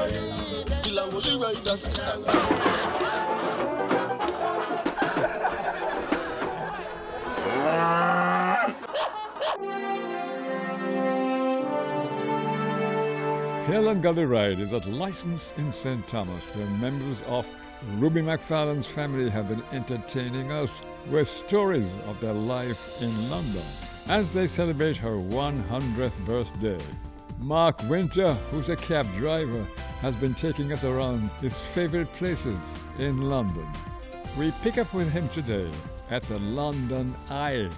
An Gully Ride. An Gully Ride is a license in St. Thomas where members of Ruby McFarlane's family have been entertaining us with stories of their life in London as they celebrate her 100th birthday. Mark Winter, who's a cab driver, has been taking us around his favorite places in London. We pick up with him today at the London Eye.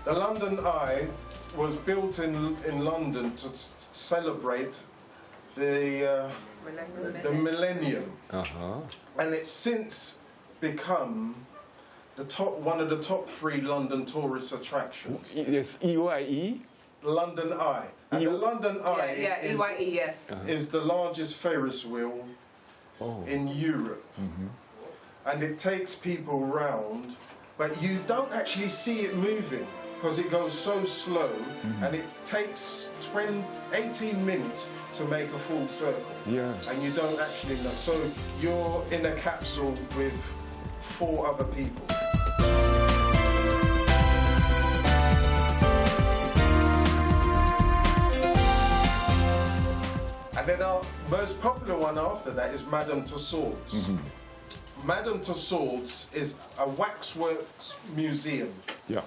The London Eye was built in London to celebrate the millennium, and it's since become one of the top 3 London tourist attractions. Yes, EYE? London Eye. And the London Eye EYE, yes. is the largest Ferris wheel in Europe. And it takes people round, but you don't actually see it moving because it goes so slow, and it takes 18 minutes to make a full circle. Yeah. And you don't actually know. So you're in a capsule with 4 other people. And then our most popular one after that is Madame Tussauds. Madame Tussauds is a waxworks museum. Yeah.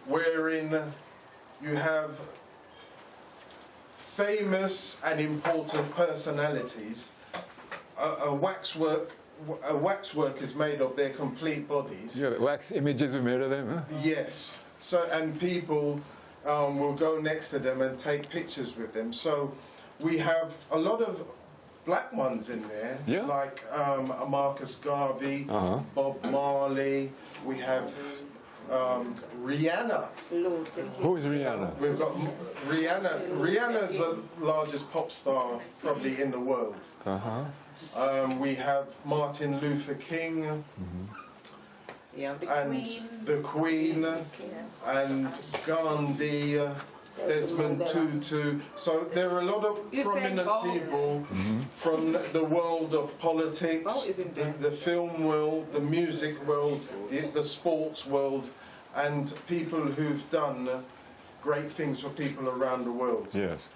Wherein you have famous and important personalities. A waxwork is made of their complete bodies. Yeah, wax images we made of them, huh? Yes. So, and people will go next to them and take pictures with them. So we have a lot of black ones in there, like Marcus Garvey, Bob Marley. We have Rihanna. Who is Rihanna? We've got Rihanna. Rihanna's the largest pop star probably in the world. We have Martin Luther King, the Queen, and Gandhi, Desmond Tutu. So there are a lot of prominent people from the world of politics, the film world, the music world, the sports world, and people who've done great things for people around the world. Yes.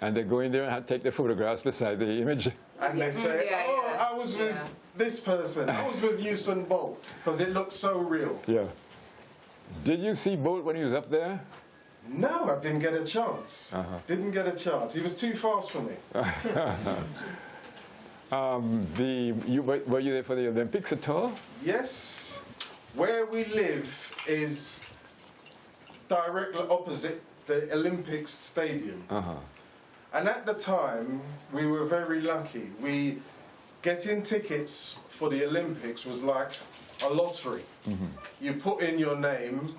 And they go in there and take the photographs beside the image. And they say, I was with this person, I was with Usain Bolt, because it looks so real. Yeah. Did you see Bolt when he was up there? No, I didn't get a chance. Didn't get a chance. He was too fast for me. Were you there for the Olympics at all? Yes. Where we live is directly opposite the Olympics Stadium. And at the time, we were very lucky. Getting tickets for the Olympics was like a lottery. You put in your name,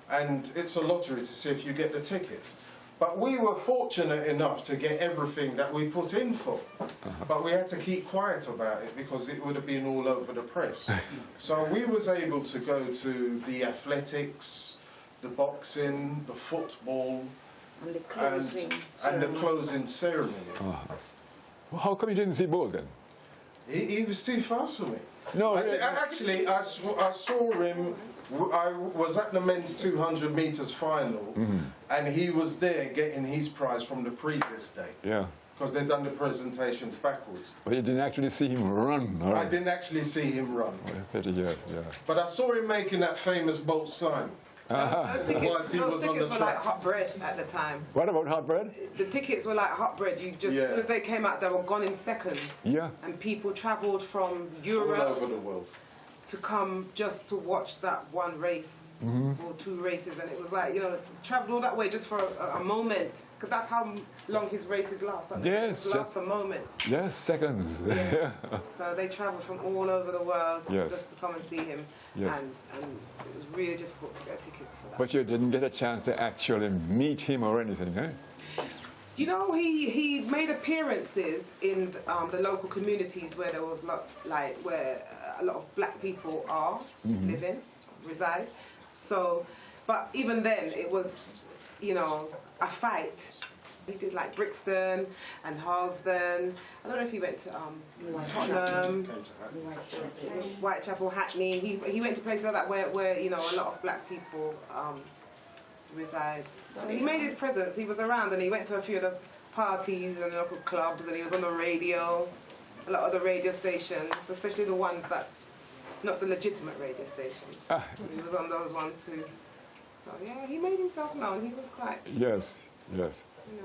and it's a lottery to see if you get the tickets. But we were fortunate enough to get everything that we put in for. But we had to keep quiet about it because it would have been all over the press. So we was able to go to the athletics, the boxing, the football, and the closing ceremony. Well, how come you didn't see Bolt then? He was too fast for me. No, actually, I saw him. I was at the men's 200 meters final, and he was there getting his prize from the previous day. Yeah. Because they'd done the presentations backwards. But you didn't actually see him run? Or? I didn't actually see him run. Yes, yeah. But I saw him making that famous Bolt sign. Those tickets were like hot bread at the time. What about hot bread? The tickets were like hot bread. You just, as soon as they came out, they were gone in seconds. Yeah. And people travelled from Europe all over the world to come just to watch that one race or 2 races, and it was like, travelled all that way just for a moment, because that's how long his races last. Yes, just a moment. Yes, seconds. Yeah. So they travelled from all over the world just to come and see him. Yes. And it was really difficult to get tickets for that. But you didn't get a chance to actually meet him or anything, eh? You know, he made appearances in the local communities where there was where a lot of black people are living, reside. So, but even then, it was, a fight He did like Brixton and Harlesden. I don't know if he went to Tottenham, Whitechapel, Hackney. He went to places like that where you know a lot of black people reside. So he made his presence. He was around and he went to a few of the parties and local clubs, and he was on the radio, a lot of the radio stations, especially the ones that's not the legitimate radio station. He was on those ones too. So yeah, he made himself known. He was quite. Yes, yes. You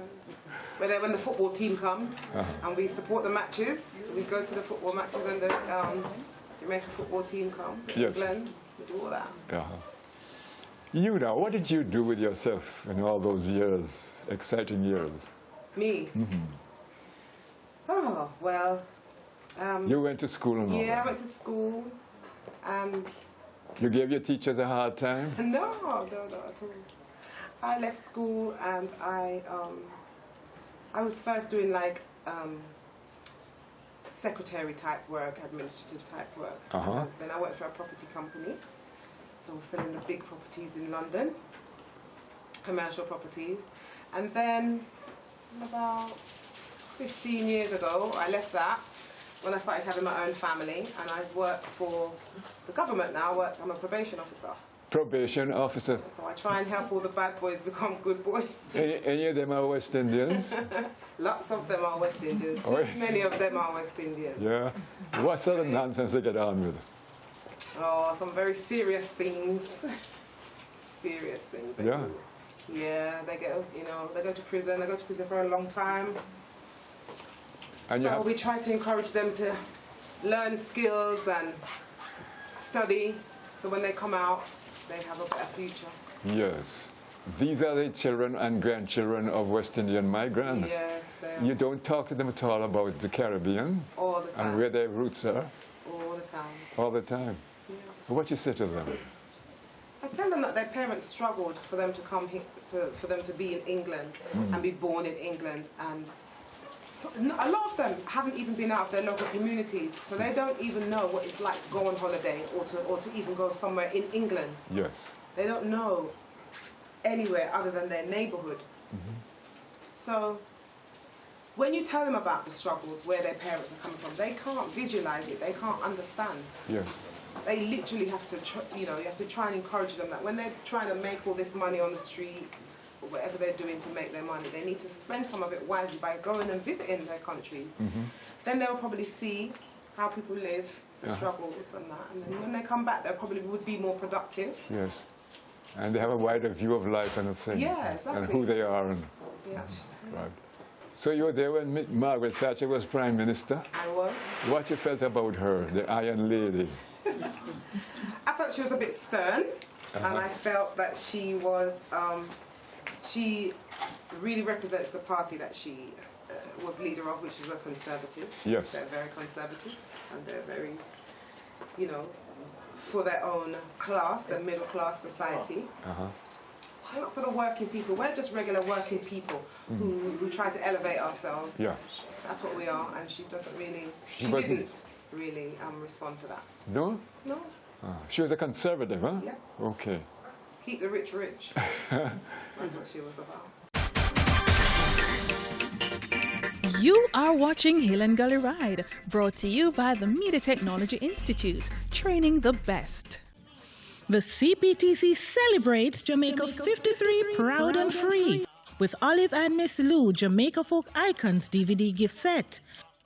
know, when the football team comes and we support the matches, we go to the football matches when the Jamaica football team comes in England. We do all that. You now, what did you do with yourself in all those years, exciting years? Me? Oh, well. You went to school and all Yeah, that. I went to school and... You gave your teachers a hard time? No, not at all. I left school and I was first doing like secretary type work, administrative type work. Then I worked for a property company. So I was selling the big properties in London, commercial properties. And then about 15 years ago, I left that when I started having my own family, and I work for the government now. I'm a probation officer. Probation officer. So I try and help all the bad boys become good boys. Any of them are West Indians? Lots of them are West Indians. Too many of them are West Indians. Yeah. What sort of nonsense they get on with? Oh, some very serious things. Serious things. Yeah. Yeah, they go to prison. They go to prison for a long time. And so we try to encourage them to learn skills and study, so when they come out, they have a better future. Yes. These are the children and grandchildren of West Indian migrants. Yes, they are. You don't talk to them at all about the Caribbean? All the time. And where their roots are? All the time. All the time? Yeah. What you say to them? I tell them that their parents struggled for them to come here, for them to be in England and be born in England, and so, a lot of them haven't even been out of their local communities, so they don't even know what it's like to go on holiday or to even go somewhere in England. Yes. They don't know anywhere other than their neighbourhood. So when you tell them about the struggles, where their parents are coming from, they can't visualise it, they can't understand. Yes. They literally have to, you have to try and encourage them that when they're trying to make all this money on the street, or whatever they're doing to make their money, they need to spend some of it wisely by going and visiting their countries. Then they'll probably see how people live, the struggles and that. And then when they come back, they probably would be more productive. Yes. And they have a wider view of life and of things. Yeah, exactly. And who they are. And, right. So you were there when Margaret Thatcher was Prime Minister? I was. What you felt about her, the Iron Lady? I felt she was a bit stern, and I felt that she was... she really represents the party that she was leader of, which is a conservative. Yes. They're very conservative, and they're very, for their own class, their middle class society. Not for the working people. We're just regular working people who try to elevate ourselves. Yeah. That's what we are, and she doesn't really, she didn't really respond to that. No? No. She was a conservative, huh? Yeah. Okay. Keep the rich rich. That's what she was about. You are watching An Gully Ride, brought to you by the Media Technology Institute, training the best. The CPTC celebrates Jamaica 53 proud and free with Olive and Miss Lou Jamaica Folk Icons DVD gift set.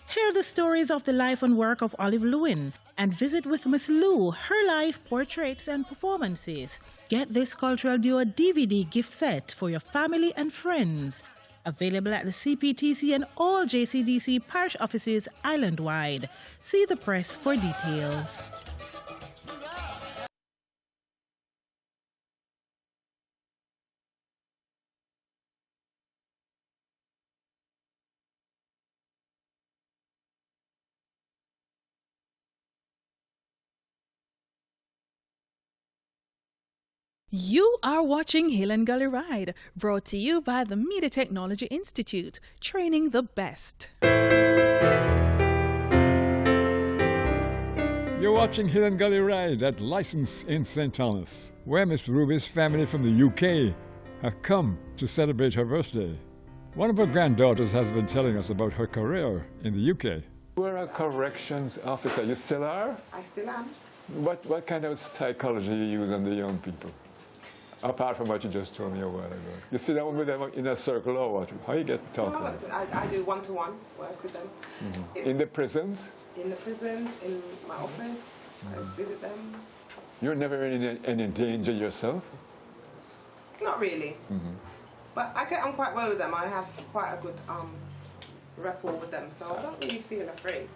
Hear the stories of the life and work of Olive Lewin and visit with Miss Lou, her life, portraits and performances. Get this cultural duo DVD gift set for your family and friends. Available at the CPTC and all JCDC parish offices island-wide. See the press for details. You are watching An Gully Ride, brought to you by the Media Technology Institute, training the best. You're watching An Gully Ride at License in St. Thomas, where Miss Ruby's family from the UK have come to celebrate her birthday. One of her granddaughters has been telling us about her career in the UK. You were a corrections officer. You still are? I still am. What kind of psychology you use on the young people? Apart from what you just told me a while ago. You sit down with them in a circle or what? How you get to talk to them? I do one-to-one work with them. In the prisons? In the prisons, in my office. I visit them. You're never in any danger yourself? Not really. But I get on quite well with them. I have quite a good rapport with them, so I don't really feel afraid.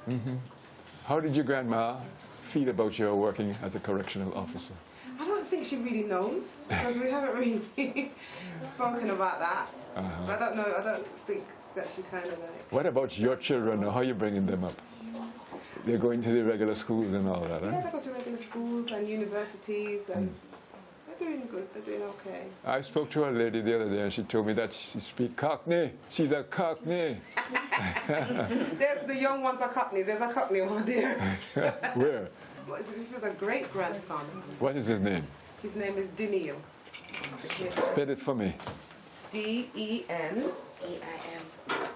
How did your grandma feel about your working as a correctional officer? I don't think she really knows, because we haven't really spoken about that. I don't know, I don't think that she kind of like... What about your children? How are you bringing them up? They're going to the regular schools and all that, Yeah, they go to regular schools and universities, and they're doing good, they're doing okay. I spoke to a lady the other day and she told me that she speaks Cockney. She's a Cockney. There's the young ones are Cockneys, there's a Cockney over there. Where? This is a great-grandson. What is his name? His name is Daniel. Spell it for me. D-E-N-E-I-M.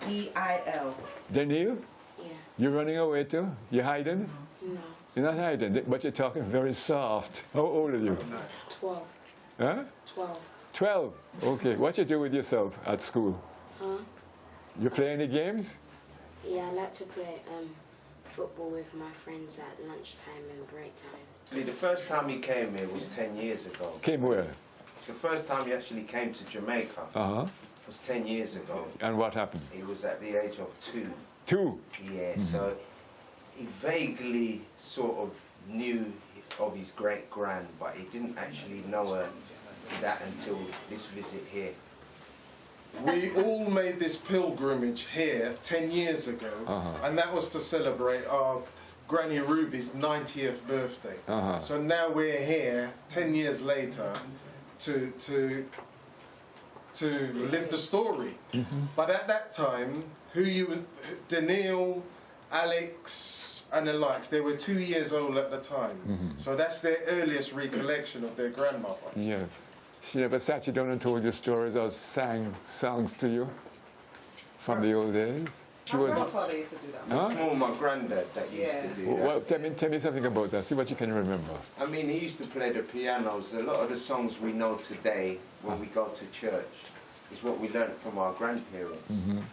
E-I-L. Daniel? Yeah. You're running away too? You're hiding? No. You're not hiding, but you're talking very soft. How old are you? 12. Huh? 12. 12. Okay. What you do with yourself at school? Huh? You play any games? Yeah, I like to play football with my friends at lunchtime and break time. The first time he came here was 10 years ago. Came where? The first time he actually came to Jamaica was 10 years ago. And what happened? He was at the age of 2. 2? Yeah, so he vaguely sort of knew of his great-grand, but he didn't actually know her to that until this visit here. We all made this pilgrimage here 10 years ago, and that was to celebrate our Granny Ruby's 90th birthday. So now we're here 10 years later to live the story. But at that time, Daniel, Alex, and the likes, they were 2 years old at the time. So that's their earliest recollection of their grandmother. Yes. She never sat you down and told you stories or sang songs to you from the old days? She My was. grandfather used to do that. It's more my granddad that used to do that. Well, tell me something about that. See what you can remember. I mean, he used to play the pianos. A lot of the songs we know today when we go to church is what we learned from our grandparents. You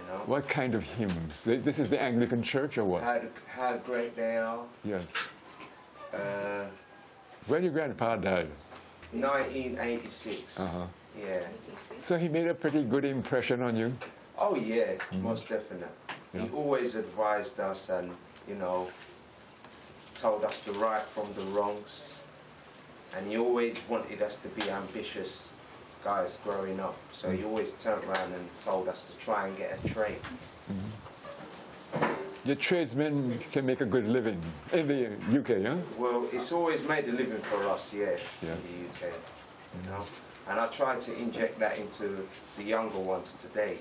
know? What kind of hymns? This is the Anglican Church or what? How great they are. Yes. When your grandpa died? 1986. Yeah. So he made a pretty good impression on you? Oh yeah, most definitely. He always advised us and, you know, told us the right from the wrongs. And he always wanted us to be ambitious guys growing up. So he always turned around and told us to try and get a trade. Your tradesmen can make a good living in the UK, huh? Well, it's always made a living for us, Yes. in the UK. You know? And I try to inject that into the younger ones today,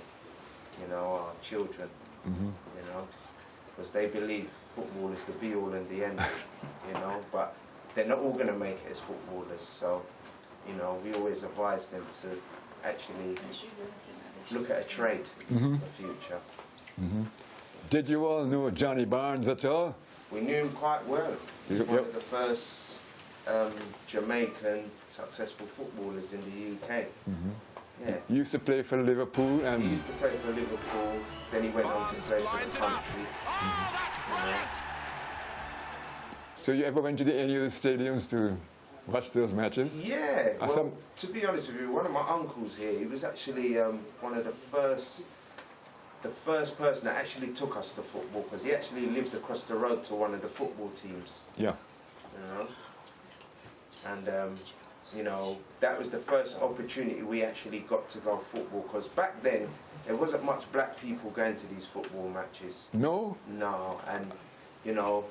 you know, our children, you know, because they believe football is the be-all and the end, you know, but they're not all going to make it as footballers, so, you know, we always advise them to actually look at a trade in the future. Did you all know Johnny Barnes at all? We knew him quite well. He was one of the first Jamaican successful footballers in the UK. Yeah. He used to play for Liverpool and... He used to play for Liverpool, then he went on to play for the country. So you ever went to any of the stadiums to watch those matches? Yeah, well, to be honest with you, one of my uncles here, he was actually one of the first person that actually took us to football, because he actually lived across the road to one of the football teams. Yeah. You know? And, you know, that was the first opportunity we actually got to go football, because back then, there wasn't much black people going to these football matches. No? No, and, you know,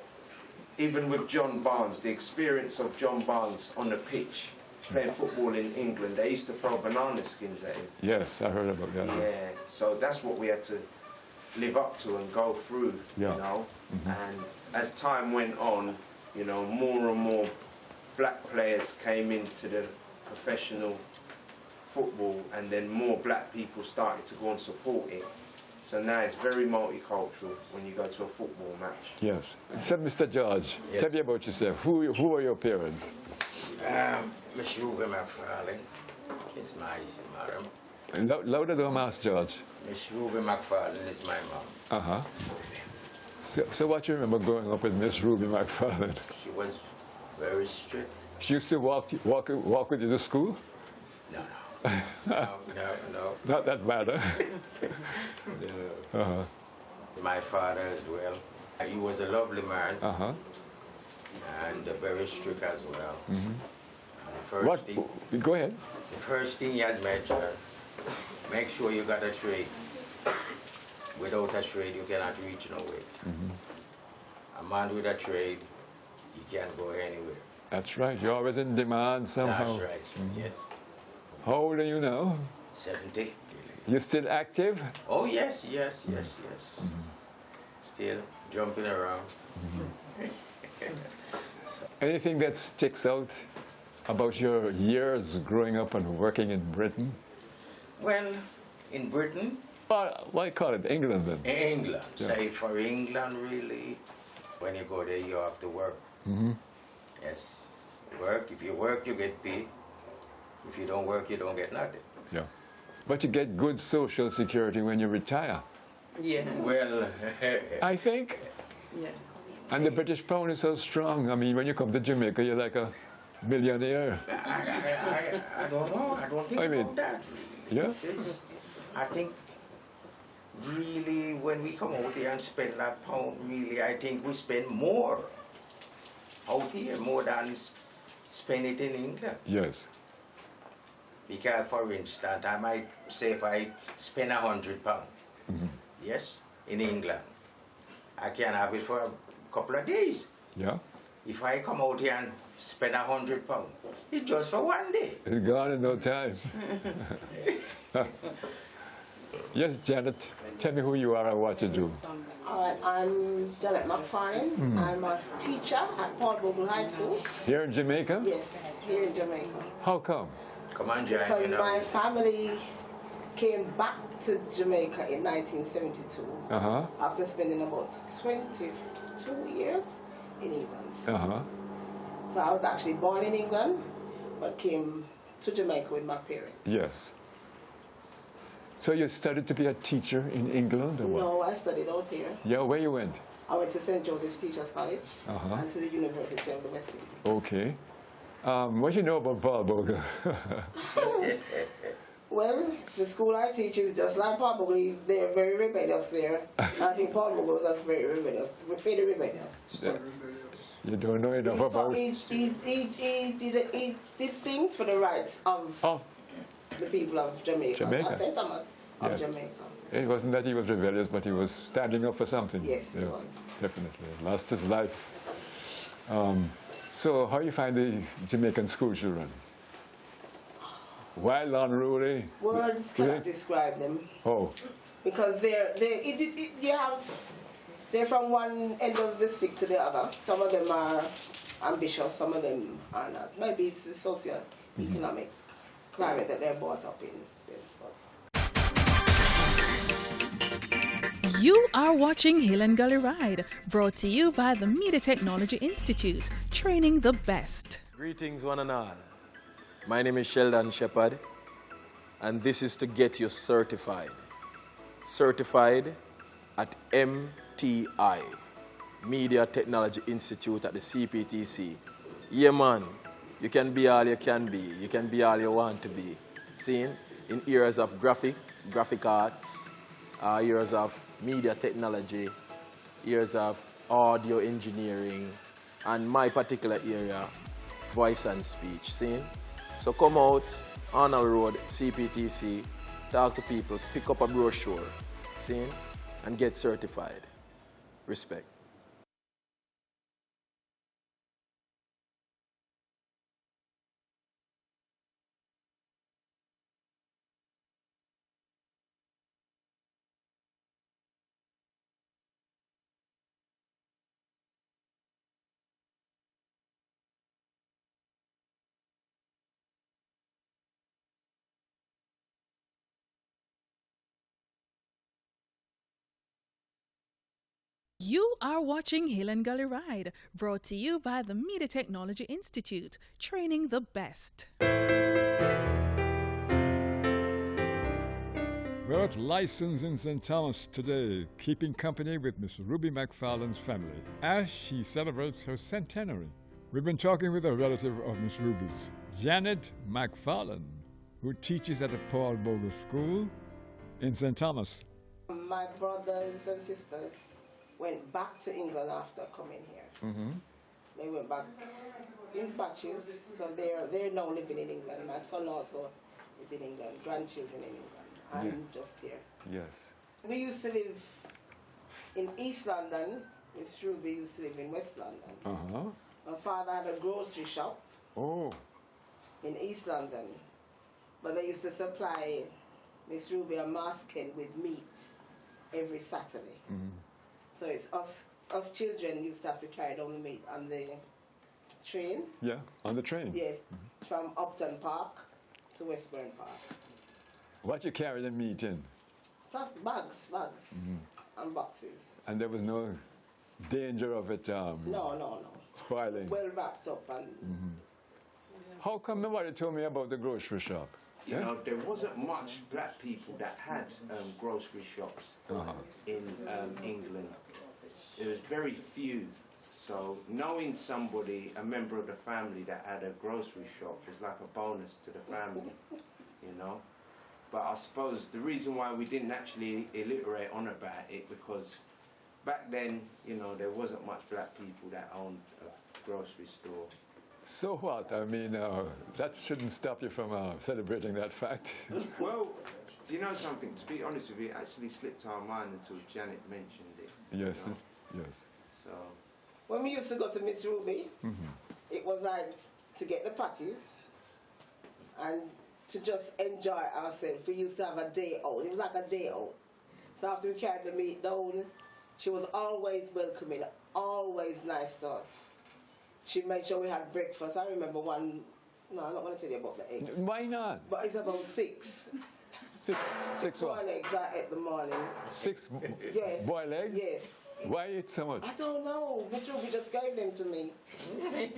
even with John Barnes, the experience of John Barnes on the pitch, playing football in England, they used to throw banana skins at him. Yes, I heard about that. Yeah, so that's what we had to live up to and go through, you know. And as time went on, you know, more and more black players came into the professional football, and then more black people started to go and support it. So now it's very multicultural when you go to a football match. Yes. So, Mr. George, Yes. tell me about yourself. Who are your parents? Mrs Ruby McFarlane is my mother. Louder than Master George. Mrs Ruby McFarlane is my mom. Uh-huh. So what you remember growing up with Miss Ruby McFarlane? She was very strict. She used to walk with you to school? No. No. Not that bad, huh? No. Uh-huh. My father as well. He was a lovely man Uh-huh. and very strict as well. Mm-hmm. And Go ahead. the first thing he has mentioned, make sure you got a trade. Without a trade, you cannot reach nowhere. Mm-hmm. A man with a trade, he can't go anywhere. That's right. You're always in demand somehow. That's right, yes. How old are you now? 70. You still active? Oh, yes. Still jumping around. Anything that sticks out about your years growing up and working in Britain? Well, in Britain, Why call it England then? England, Yeah. say for England really, when you go there you have to work. Mm-hmm. Yes, work. If you work, you get paid. If you don't work, you don't get nothing. Yeah. But you get good social security when you retire, Yeah. Well, I think. Yeah. And the British pound is so strong. I mean, when you come to Jamaica, you're like a millionaire. I don't know. I don't think I mean, about that. Yeah? Yes. I think really when we come out here and spend that pound, really, I think we spend more out here, more than spend it in England. Yes. Because, for instance, I might say if I spend £100, yes, in England, I can have it for a couple of days. Yeah? If I come out here and spend £100, it's just for one day. It's gone in no time. Yes, Janet, tell me who you are and what you do. I'm Janet McFarlane. I'm a teacher at Port Bogle High School. Here in Jamaica? Yes, here in Jamaica. How come? Come on, Jack. Because my family came back to Jamaica in 1972 Uh-huh. after spending about 22 years in England. Uh-huh. So I was actually born in England, but came to Jamaica with my parents. Yes. So you studied to be a teacher in England or what? No, I studied out here. Yeah, where you went? I went to St. Joseph's Teachers College Uh-huh. and to the University of the West Indies. Okay. What do you know about Paul Bogle? Well, the school I teach is just like Paul Bogle. They're very rebellious there. I think Paul Bogle was very rebellious, fairly rebellious. You don't know enough about it. He did things for the rights of the people of Jamaica. Jamaica. St. Thomas of Yes. Jamaica. It wasn't that he was rebellious, but he was standing up for something. Yes, he was. Definitely. Lost his life. So how you find the Jamaican school children? Wild, unruly? Words cannot describe them Oh, because they're from one end of the stick to the other. Some of them are ambitious, some of them are not. Maybe it's the socio-economic climate that they're brought up in. You are watching Hill and Gully Ride, brought to you by the Media Technology Institute, training the best. Greetings, one and all. My name is Sheldon Shepherd, and this is to get you certified. Certified at MTI, Media Technology Institute at the CPTC. Yeah, man, you can be all you can be. You can be all you want to be. Seen in areas of graphic arts, areas of media technology, areas of audio engineering, and my particular area, voice and speech. Seen? So come out, Arnold Road, CPTC, talk to people, pick up a brochure, seen? And get certified. Respect. You are watching An Gully Ride, brought to you by the Media Technology Institute, training the best. We're at License in St. Thomas today, keeping company with Miss Ruby McFarlane's family as she celebrates her centenary. We've been talking with a relative of Miss Ruby's, Janet McFarlane, who teaches at the Paul Bogle School in St. Thomas. My brothers and sisters went back to England after coming here. Mm-hmm. They went back in batches, so they're now living in England. My son also is in England, grandchildren in England. I'm just here. Yes. We used to live in East London. Miss Ruby used to live in West London. Uh-huh. My father had a grocery shop in East London, but they used to supply Miss Ruby and Masken with meat every Saturday. Mm-hmm. So it's us children used to have to carry down the meat on the train. Yeah, on the train. Yes, from Upton Park to Westbourne Park. What you carry the meat in? Bags, and boxes. And there was no danger of it No. spoiling? Well wrapped up and... How come nobody told me about the grocery shop? You know, there wasn't much black people that had grocery shops in England. There was very few. So knowing somebody, a member of the family that had a grocery shop was like a bonus to the family, you know. But I suppose the reason why we didn't actually alliterate on about it, because back then, you know, there wasn't much black people that owned a grocery store. So what? I mean, that shouldn't stop you from celebrating that fact. Well, do you know something? To be honest with you, it actually slipped our mind until Janet mentioned it. Yes, you know? yes. So. When we used to go to Miss Ruby, it was like to get the patties and to just enjoy ourselves. We used to have a day out. It was like a day out. So after we carried the meat down, she was always welcoming, always nice to us. She made sure we had breakfast. I remember one, no, I'm not going to tell you about the eggs. Why not? But it's about 6. Six what? Boiled eggs I ate in the morning. 6 Yes. boiled eggs? Yes. Why eat so much? I don't know. Miss Ruby just gave them to me. I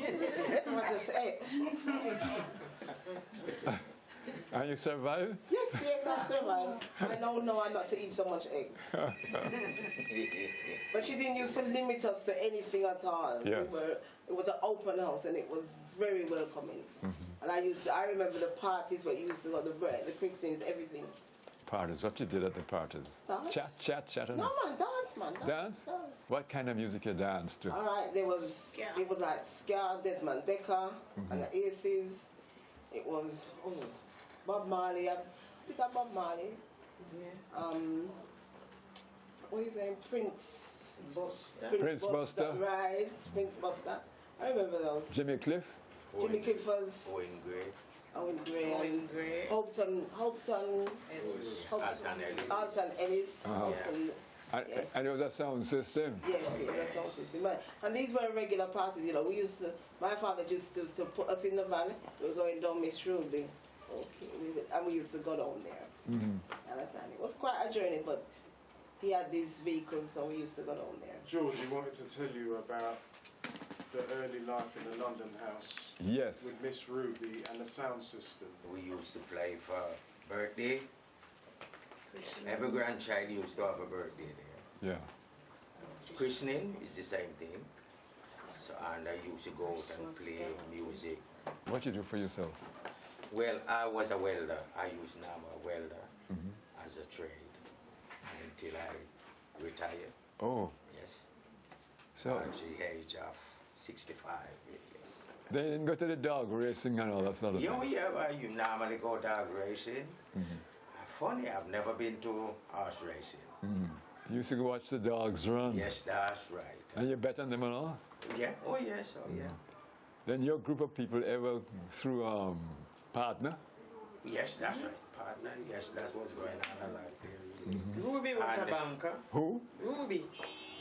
just ate. And you survive? Yes, I survived. I now know I'm not to eat so much egg. But she didn't used to limit us to anything at all. Yes. It was an open house and it was very welcoming. And I remember the parties where you used to go, the Christians, everything. Parties, what you did at the parties? Dance. Chat. No man, dance man. Dance? What kind of music you danced to? All right, it was like Ska, Desmond Decker, and the Aces. It was Bob Marley, a bit of Bob Marley. What is his name? Prince Buster. Right, Prince Buster. I remember those. Jimmy Cliff? Jimmy Cliff was... Owen Gray. Alton Ellis. And it was a sound system? Yes, it was a sound system. And these were regular parties, you know. My father used to put us in the van. We were going down Miss Ruby. And we used to go down there. Understand? It was quite a journey, but he had these vehicles, so we used to go down there. George, he wanted to tell you about the early life in the London house. Yes. With Miss Ruby and the sound system. We used to play for birthday. Every grandchild used to have a birthday there. Yeah. Christening is the same thing. So, and I used to go out and play music. What you do for yourself? Well, I was a welder. I used now a welder as a trade until I retired. Oh. Yes. So at the age of 65. They didn't go to the dog racing and all that sort of thing? Well, you normally go dog racing. Funny, I've never been to horse racing. You used to go watch the dogs run? Yes, that's right. And you bet on them and all? Yeah, oh yes. Then your group of people ever through partner? Yes, that's right, partner. Yes, that's what's going on a lot there. Ruby was a banker. Who? Ruby.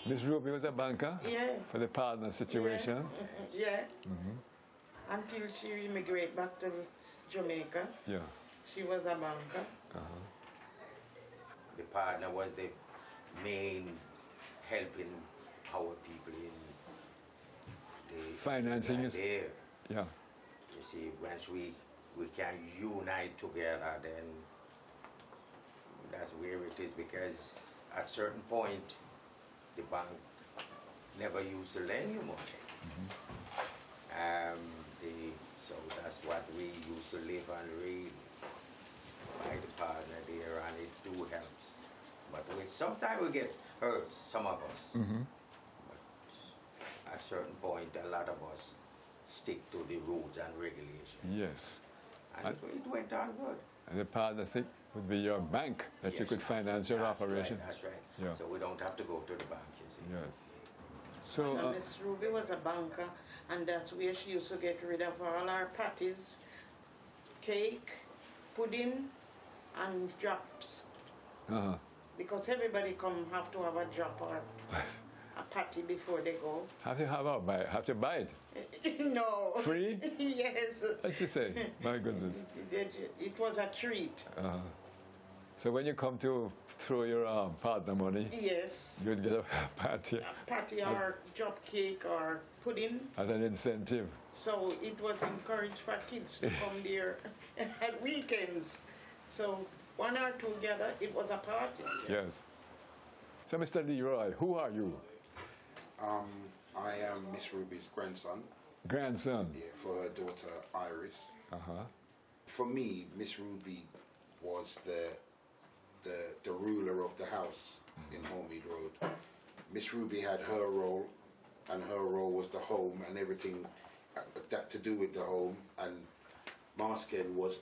Miss Ruby was a banker? Yeah. For the partner situation? Yeah. Until she immigrated back to Jamaica. Yeah. She was a banker. The partner was the main helping our people in the Financing is, there. yeah. You see, once we can unite together, then that's where it is, because at certain point, the bank never used to lend you money. So that's what we used to live on, really, by the partner there, and it do helps. But sometimes we get hurt, some of us. But at certain point, a lot of us stick to the rules and regulations. Yes. And it went on good. And the partner thing would be your bank, that you could finance your operation. That's right. Yeah. So we don't have to go to the bank, you see. Yes. So, Miss Ruby was a banker, and that's where she used to get rid of all our patties, cake, pudding, and drops. Because everybody have to have a drop or a patty before they go. have to buy it? No. Free? Yes. What's you say? My goodness. It was a treat. So when you come to throw your partner money, Yes. you'd get a party A patty or drop cake or pudding. as an incentive. So it was encouraged for kids to come there at weekends. So one or two together, it was a party. Yes. So Mr. Leroy, who are you? I am Miss Ruby's grandson. Grandson. Yeah, for her daughter Iris. Uh-huh. For me, Miss Ruby was the ruler of the house in Holmead Road. Miss Ruby had her role, and her role was the home and everything that to do with the home. And Marsken was